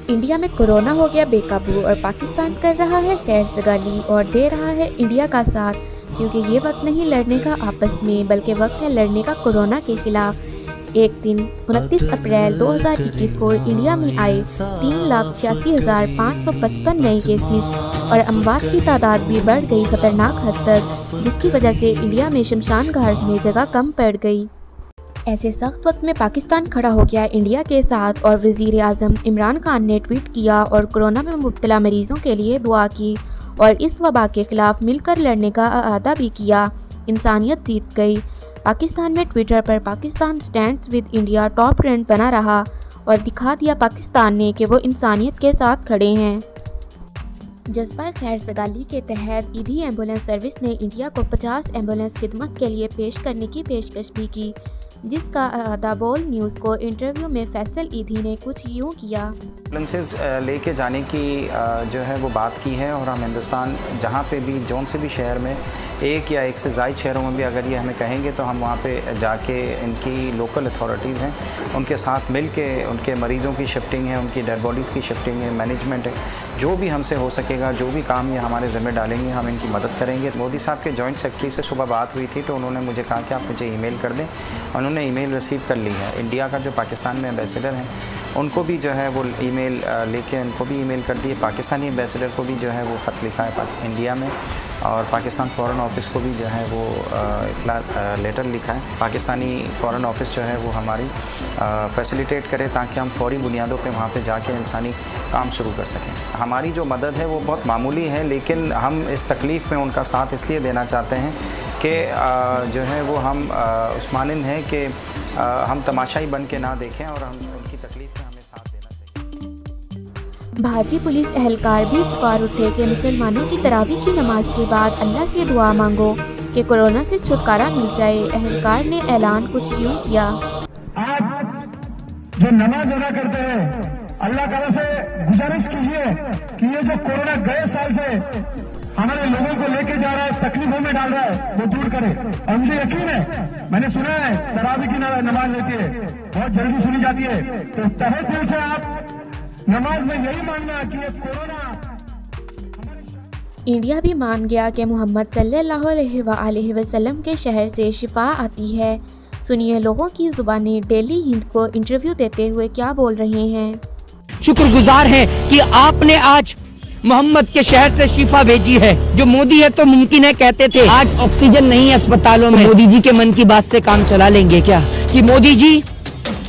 India में corona हो गया बेकाबू और पाकिस्तान कर रहा है खैर सगाली और दे रहा है इंडिया का साथ, क्योंकि ये वक्त नहीं लड़ने का आपस में बल्कि वक्त है लड़ने का कोरोना के खिलाफ। एक दिन 29 अप्रैल 2021 को इंडिया में आए 3,86,555 नए केसेस और अमवात की तादाद भी बढ़ गई खतरनाक हद तक, जिसकी वजह से इंडिया में शमशान घाट में जगह कम पड़ गई। ऐसे सख्त वक्त में पाकिस्तान खड़ा हो गया इंडिया के साथ और वज़ीर आज़म इमरान खान ने ट्वीट किया और कोरोना में मुब्तला मरीज़ों के लिए दुआ की और इस वबा के ख़िलाफ़ मिलकर लड़ने का अहदा भी किया। इंसानियत जीत गई। पाकिस्तान में ट्विटर पर Pakistan stands with India top trend बना रहा और दिखा दिया पाकिस्तान ने कि वो इंसानियत के साथ खड़े हैं। जज्बा खैर सगाली के तहत ईदी एम्बुलेंस सर्विस ने इंडिया को 50 एम्बुलेंस खिदमत के लिए पेश करने की पेशकश भी की, जिसका अहदा बोल न्यूज़ को इंटरव्यू में फैसल ईदी ने कुछ यूँ किया। एम्बुलेंसेस लेके जाने की जो है वो बात की है और हम हिंदुस्तान जहाँ पे भी जौन से भी शहर में एक या एक से ज़ायद शहरों में भी अगर ये हमें कहेंगे तो हम वहाँ पे जाके इनकी लोकल अथॉरिटीज़ हैं उनके साथ मिल के उनके मरीज़ों की शिफ्टिंग है, उनकी डेड बॉडीज़ की शिफ्टिंग है, मैनेजमेंट है, जो भी हमसे हो सकेगा, जो भी काम ये हमारे ज़िम्मे डालेंगे हम इनकी मदद करेंगे। मोदी साहब के जॉइंट सेक्रेटरी से सुबह बात हुई थी तो उन्होंने मुझे कहा कि आप मुझे ईमेल कर दें। उन्होंने ईमेल रिसीव कर ली है। इंडिया का जो पाकिस्तान में एम्बेसडर हैं उनको भी जो है वो ईमेल लेके उनको भी ईमेल कर दिए। पाकिस्तानी एम्बेसडर को भी जो है वो ख़त लिखा है इंडिया में और पाकिस्तान फ़ॉरेन ऑफिस को भी जो है वो इतला लेटर लिखा है। पाकिस्तानी फ़ॉरेन ऑफिस जो है वो हमारी फैसिलिटेट करे ताकि हम फ़ौरी बुनियादों पे वहाँ पे जाके इंसानी काम शुरू कर सकें। हमारी जो मदद है वो बहुत मामूली है, लेकिन हम इस तकलीफ़ में उनका साथ इसलिए देना चाहते हैं कि जो है वो हम उस मानिंद हैं कि हम तमाशाई बन के ना देखें और हम उनकी तकलीफ़ में हमें साथ देना चाहिए। भारतीय पुलिस एहलकार भी पुकार उठे कि मुसलमानों की तरावी की नमाज के बाद अल्लाह से दुआ मांगो कि कोरोना से छुटकारा मिल जाए। एहलकार ने ऐलान कुछ यूँ किया। आज जो नमाज अदा करते हैं अल्लाह ताला से गुजारिश कीजिए कि ये जो कोरोना गए साल से हमारे लोगों को लेके जा रहा है, तकलीफों में डाल रहा है, वो दूर करे। और मुझे यकीन है, मैंने सुना है तरावी की नमाज होती है बहुत जल्दी सुनी जाती है, तो तहे दिल से आप नमाज में यही मानना कि ये कोरोना। इंडिया भी मान गया कि मोहम्मद सल्लल्लाहु अलैहि वसल्लम के शहर से शिफा आती है। सुनिए लोगों की जुबानी डेली हिंद को इंटरव्यू देते हुए क्या बोल रहे हैं। शुक्रगुजार हैं कि आपने आज मोहम्मद के शहर से शिफा भेजी है। जो मोदी है तो मुमकिन है कहते थे, आज ऑक्सीजन नहीं है अस्पतालों में, मोदी जी के मन की बात से काम चला लेंगे क्या? कि मोदी जी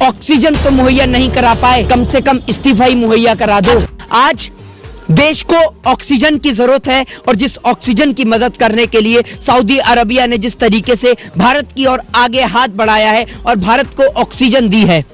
ऑक्सीजन तो मुहैया नहीं करा पाए, कम से कम इस्तीफा ही मुहैया करा दो। आज देश को ऑक्सीजन की जरूरत है और जिस ऑक्सीजन की मदद करने के लिए सऊदी अरबिया ने जिस तरीके से भारत की ओर आगे हाथ बढ़ाया है और भारत को ऑक्सीजन दी है,